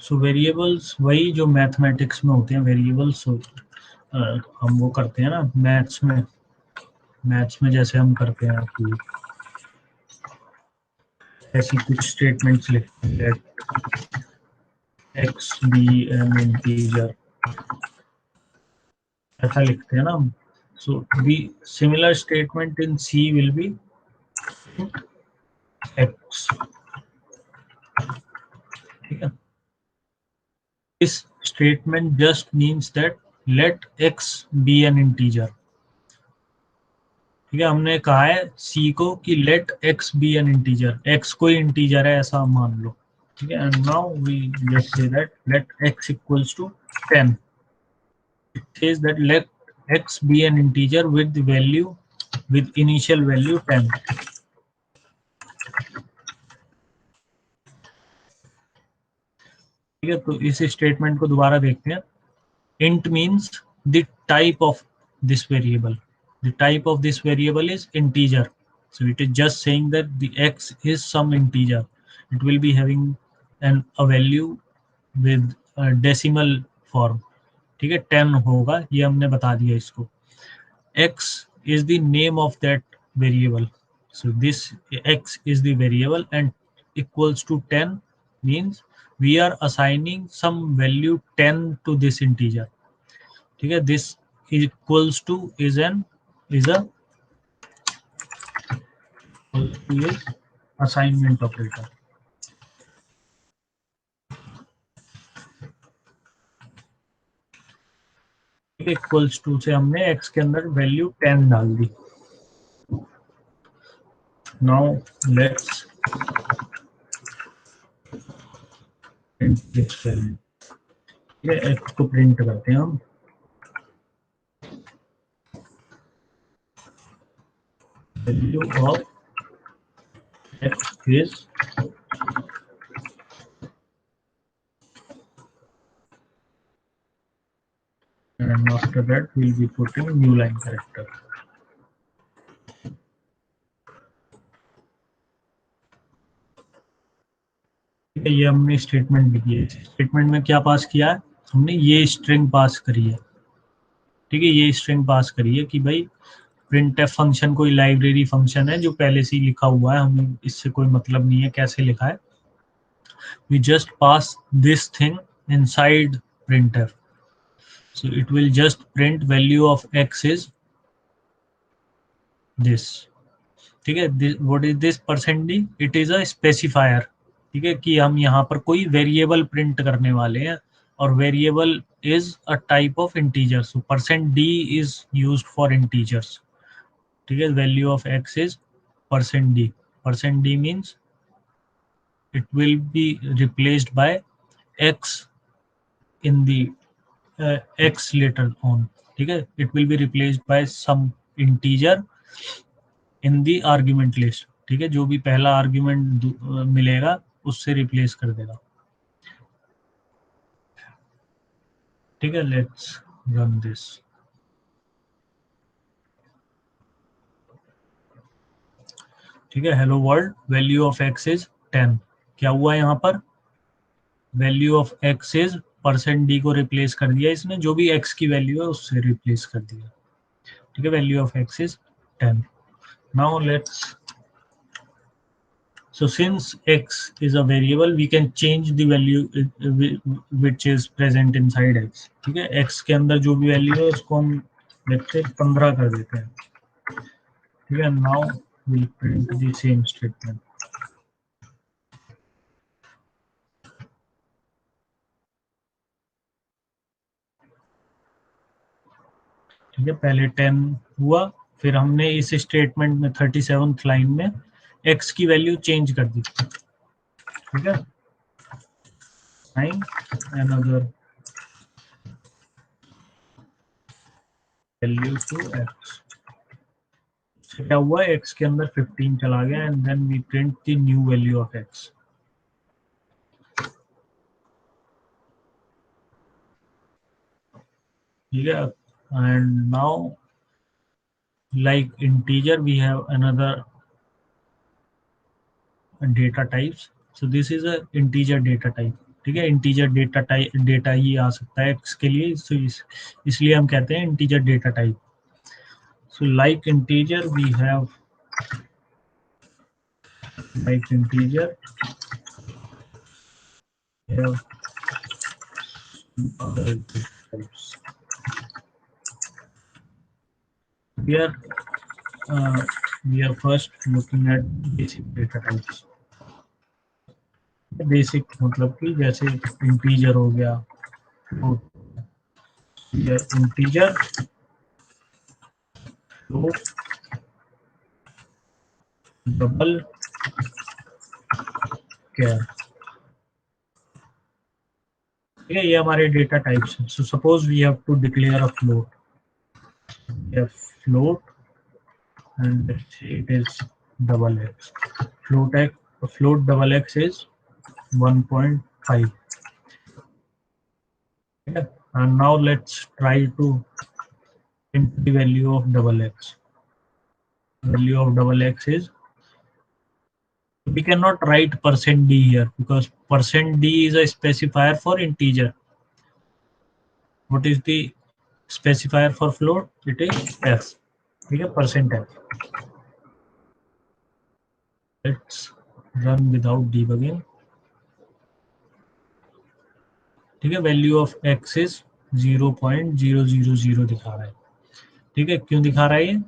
सो variables वही जो mathematics में होते हैं वेरिएबल्स, हम वो करते हैं ना मैथ्स में जैसे हम करते हैं कि ऐसी कुछ स्टेटमेंट्स लिखते हैं, एक्स बी एन इंटीजर, ऐसा लिखते हैं ना हम. So b similar statement in C will be x. ठीक है, this statement just means that let x be an integer. ठीक है, हमने कहा है c को कि let x be an integer, x कोई इंटीजर है ऐसा मान लो. ठीक है, and now we just say that let x equals to 10. It says that let x be an integer with the value with initial value 10. ठीक है, तो इस स्टेटमेंट को दोबारा देखते हैं. int means the type of this variable. The type of this variable is integer. So it is just saying that the x is some integer. It will be having a value with a decimal form. ठीक है, 10 होगा, ये हमने बता दिया इसको. x is the name of that variable. So this x is the variable and equals to 10 means we are assigning some value 10 to this integer. ठीक है, this equals to is a assignment operator. Equals to से हमने x के अंदर value 10 डाल दी. Now let's print this value. ये x को प्रिंट करते हैं हम. Value of x is, and after that we'll be putting new line character. ये हमने स्टेटमेंट लिखी है. स्टेटमेंट में क्या पास किया है हमने, ये स्ट्रिंग पास करी है. ठीक है, ये स्ट्रिंग पास करी है कि भाई printf फंक्शन कोई लाइब्रेरी फंक्शन है जो पहले से ही लिखा हुआ है, हमें इससे कोई मतलब नहीं है कैसे लिखा है. we just pass this thing inside printf, so it will just print value of x is this. ठीक है, what is this %d? it is a specifier. ठीक है, कि हम यहाँ पर कोई वेरिएबल प्रिंट करने वाले हैं और variable is a type of integer. So %d is used for integers. ठीक है, value of x is %d. %d means it will be replaced by x in the x later on. ठीक है, it will be replaced by some integer in the argument list. ठीक है, जो भी पहला argument मिलेगा उससे रिप्लेस कर देगा. ठीक है, लेट्स रन दिस. ठीक है, hello world, value of x is 10. क्या हुआ यहाँ पर, value of x is %d को रिप्लेस कर दिया इसने, जो भी x की वैल्यू है उससे रिप्लेस कर दिया. ठीक है, value of x is 10. Now let's, so since x is a variable we can change the value which is present inside x. ठीक है, x के अंदर जो भी वैल्यू है उसको हम लेट्स से 15 कर देते हैं. ठीक है, now we'll print the same statement. ठीक है, पहले 10 हुआ, फिर हमने इस स्टेटमेंट में 37th लाइन में x की वैल्यू चेंज कर दी. ठीक है, sign another value to x. क्या हुआ, x के अंदर 15 चला गया and then we print the new value of x. ठीक है, and now like integer we have another data types. So this is a integer data type. ठीक है, इंटीजर डेटा ही आ सकता है x के लिए, so इसलिए हम कहते हैं integer data type. So like integer we have like integer we have other types. We are first looking at basic data types. Basic मतलब कि जैसे इंटीजर हो गया, इंटीजर, फ्लोट, डबल, कैर. ठीक है, ये हमारे डेटा टाइप्स हैं. So suppose we have to declare a float. Float and let's say it is double x. Float double x is 1.5. Yeah. And now let's try to enter the value of double x. Value of double x is, we cannot write %d here because %d is a specifier for integer. What is the specifier for float? It is f. Okay, %f. Let's run without debugging. ठीक है, value of x is 0.000 दिखा रहा है. ठीक है, क्यों दिखा रहा है ये?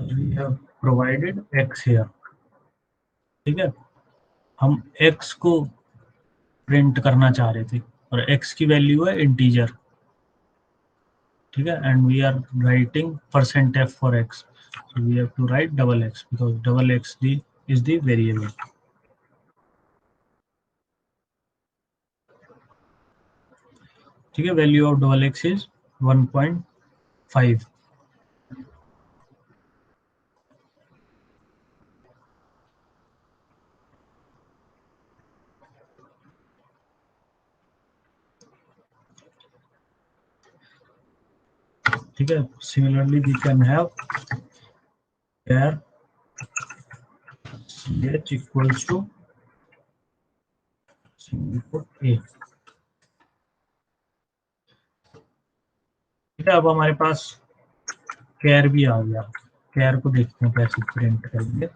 We have provided x here. ठीक है, हम x को प्रिंट करना चाह रहे थे और x की वैल्यू है इंटीजर. ठीक है, and we are writing %f for x. So we have to write double x because double x is the variable. ठीक है, value of double x is 1.5. ठीक है, similarly we can have char ch equals to input a. ठीक है, अब हमारे पास कैर भी आ गया. कैर को देखते हैं कैसे प्रिंट करेंगे.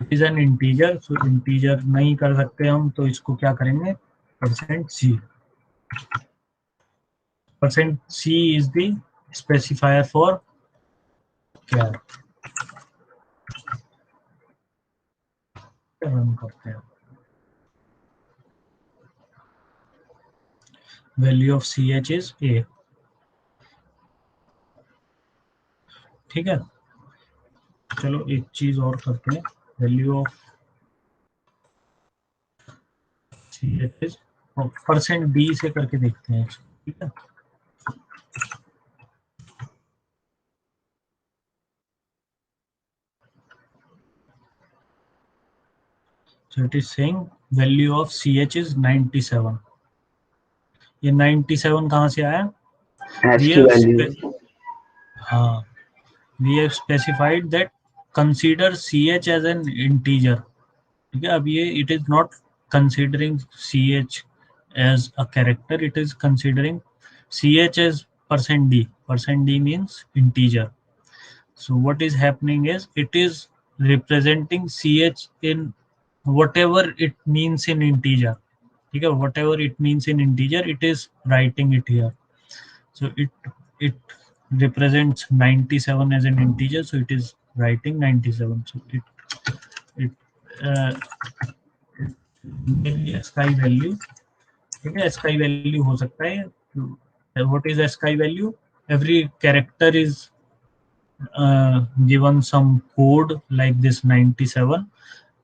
It is an integer, so integer नहीं कर सकते हम, तो इसको क्या करेंगे, %c. %c is the specifier for char. Run करते हैं. Value of ch is a. ठीक है, चलो एक चीज और करते हैं. Value of ch is %d से करके देखते हैं. ठीक है, so it is saying value of ch is 97. ये 97 कहाँ से आया? हाँ, we have specified that consider ch as an integer. ठीक है, अब ये it is not considering ch as a character, it is considering ch as %d. %d means integer. So what is happening is it is representing ch in whatever it means in integer. ठीक है, whatever it means in integer, it is writing it here. So it represents 97 as an integer, so it is writing 97. So it maybe SKY value, ठीक है, SKY value हो सकता है. What is SKY value? Every character is given some code like this 97,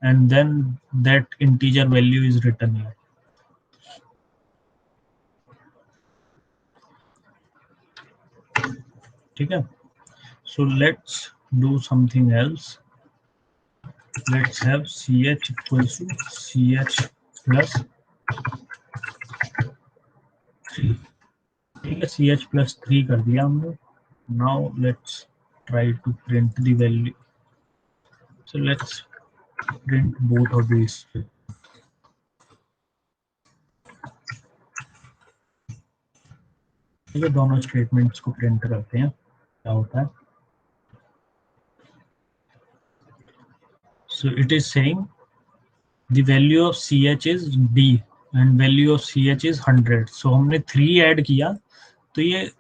and then that integer value is written here. ठीक है. So let's do something else. Let's have ch equals to ch plus 3. ठीक है, ch plus 3 कर दिया हमने. Now let's try to print the value. So let's print both of these. ठीक है, दोनों स्टेटमेंट्स को प्रिंट करते हैं, क्या होता है. So it is saying the value of ch is d and value of ch is 100. So हमने 3 ऐड किया तो ये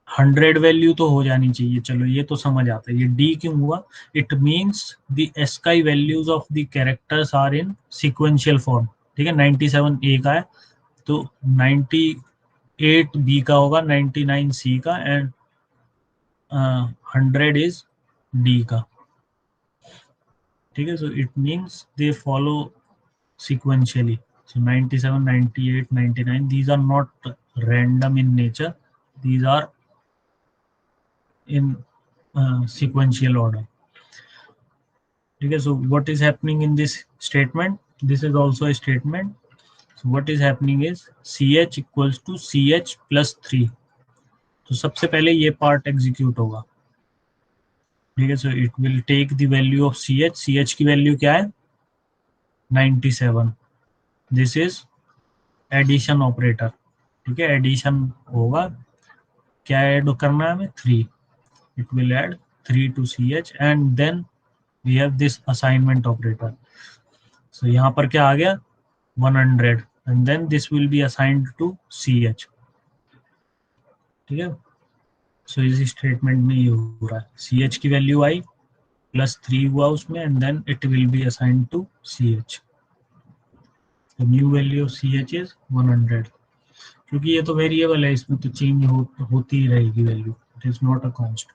100 वैल्यू तो हो जानी चाहिए. चलो ये तो समझ आता है. ये d क्यों हुआ? It means the SKY values of the characters are in sequential form. ठीक है, 97 a का है तो 98 b का होगा, 99 c का, एंड 100 इज d का. ठीक है, so it means they follow sequentially. So 97, 98, 99, these are not random in nature. These are in sequential order. Okay, so what is happening in this statement? This is also a statement. So what is happening is ch equals to ch plus 3. तो सबसे पहले ये part execute होगा. ठीक है, so it will take the value of ch की value क्या है? 97. This is addition operator. ठीक है, एडिशन होगा. क्या ऐड करना है हमें? 3. It will add 3 to ch, and then we have this assignment operator. So यहाँ पर क्या आ गया? 100, and then this will be assigned to ch. ठीक है, सो इस स्टेटमेंट में ये हो रहा है. ch की वैल्यू आई +3 हुआ उसमें, and then it will be assigned to ch. The new value of ch is 100. क्योंकि ये तो वेरिएबल है, इसमें तो चेंज होती ही रहेगी value. It is not a constant.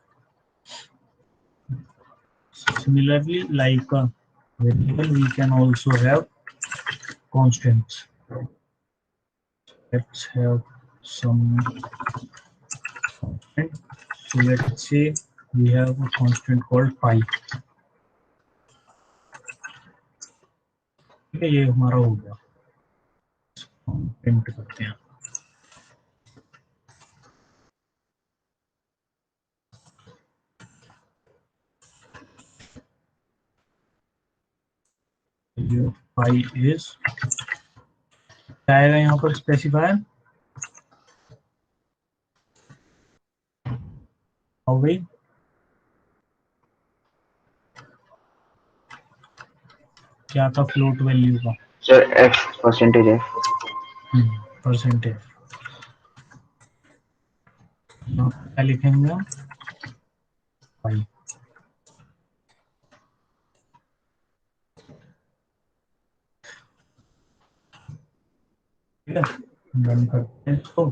Similarly, like a variable, we can also have constants. Let's have some constant. So let's say we have a constant called pi. ठीक है, ये हमारा हो गया. प्रिंट करते हैं. ये pi is क्या आएगा यहाँ पर स्पेसिफायर? हो गई. क्या था फ्लोट वैल्यू का? Sir f %f. परसेंटेज. क्या लिखेंगे हम? pi. ठीक है, रन करते हैं इसको.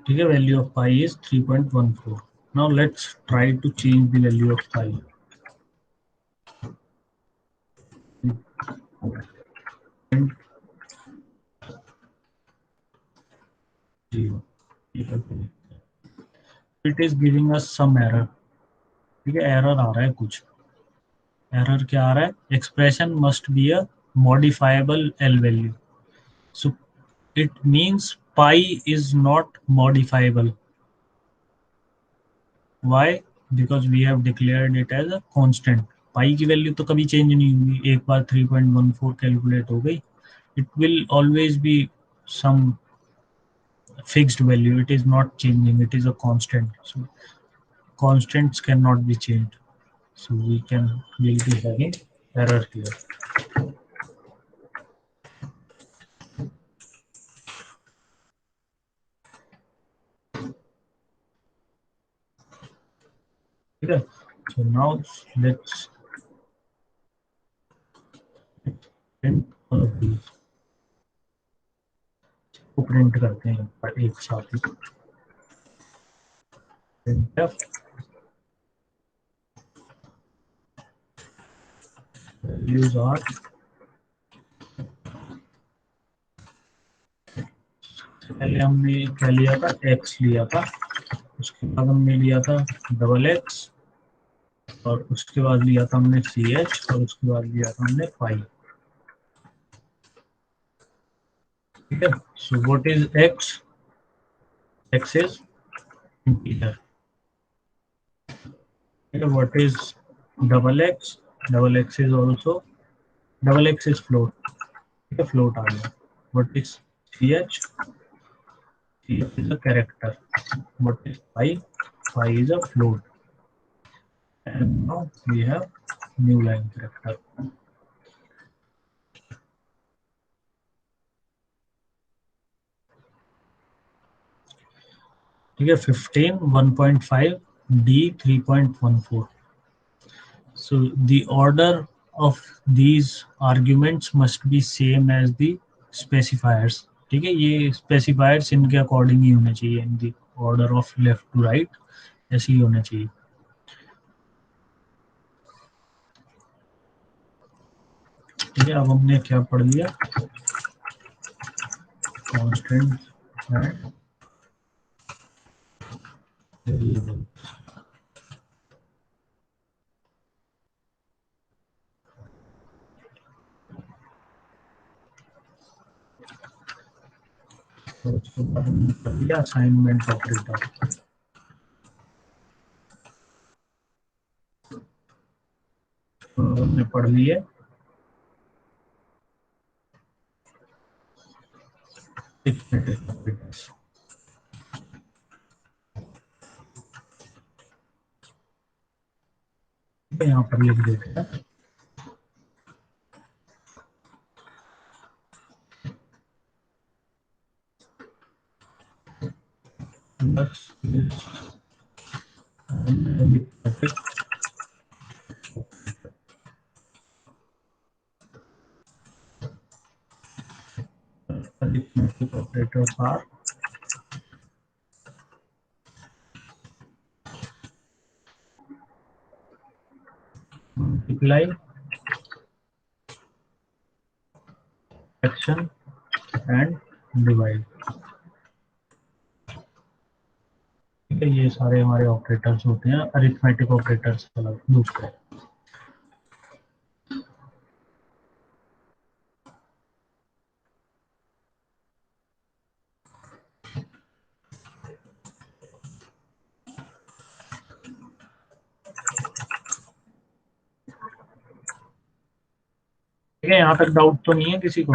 ठीक है, value of pi is 3.14. Now let's try to change the value of pi. It is giving us some error. ठीक है, एरर आ रहा है कुछ. एरर क्या आ रहा है? Expression must be a modifiable L value. So it means pi is not modifiable. Why? Because we have declared it as a constant. पाई की value तो कभी चेंज नहीं हुई. एक बार 3.14 कैलकुलेट हो गई. It will always be some fixed value. It is not changing. It is a constant. So constants cannot be changed. So we'll be having error here. ठीक है, so now let's print all of these. को प्रिंट करते हैं पर एक साथ ही. printf values are, पहले हमने क्या लिया था, x लिया था, उसके बाद हमने लिया था डबल x, और उसके बाद लिया था हमने ch, और उसके बाद लिया था हमने फाइव. ठीक है, so what is x? x is integer. ठीक है, what is double x? Double x is also, double x is float. ठीक है, फ्लोट आ गया. What is ch? ch is a character. What is phi? Phi is a float. And now we have new line character. ठीक है, 15 1.5 d 3.14. so the order of these arguments must be same as the specifiers. ठीक है, ये specifiers इनके according ही होने चाहिए, in the order of left to right ऐसे ही होना चाहिए. ठीक है, अब हमने क्या पढ़ लिया, कांस्टेंट एंड वेरिएबल. तो उसके बाद हमने पढ़ लिया असाइनमेंट ऑपरेटर. हमने पढ़ लिए अरिथमेटिक ऑपरेटर्स. यहाँ पर लिख देते हैं बस arithmetic operators are multiply, fraction and divide. ठीक है, ये सारे हमारे ऑपरेटर्स होते हैं, अरिथमेटिक ऑपरेटर्स अलग दूसरे. ठीक है, यहाँ तक डाउट तो नहीं है किसी को?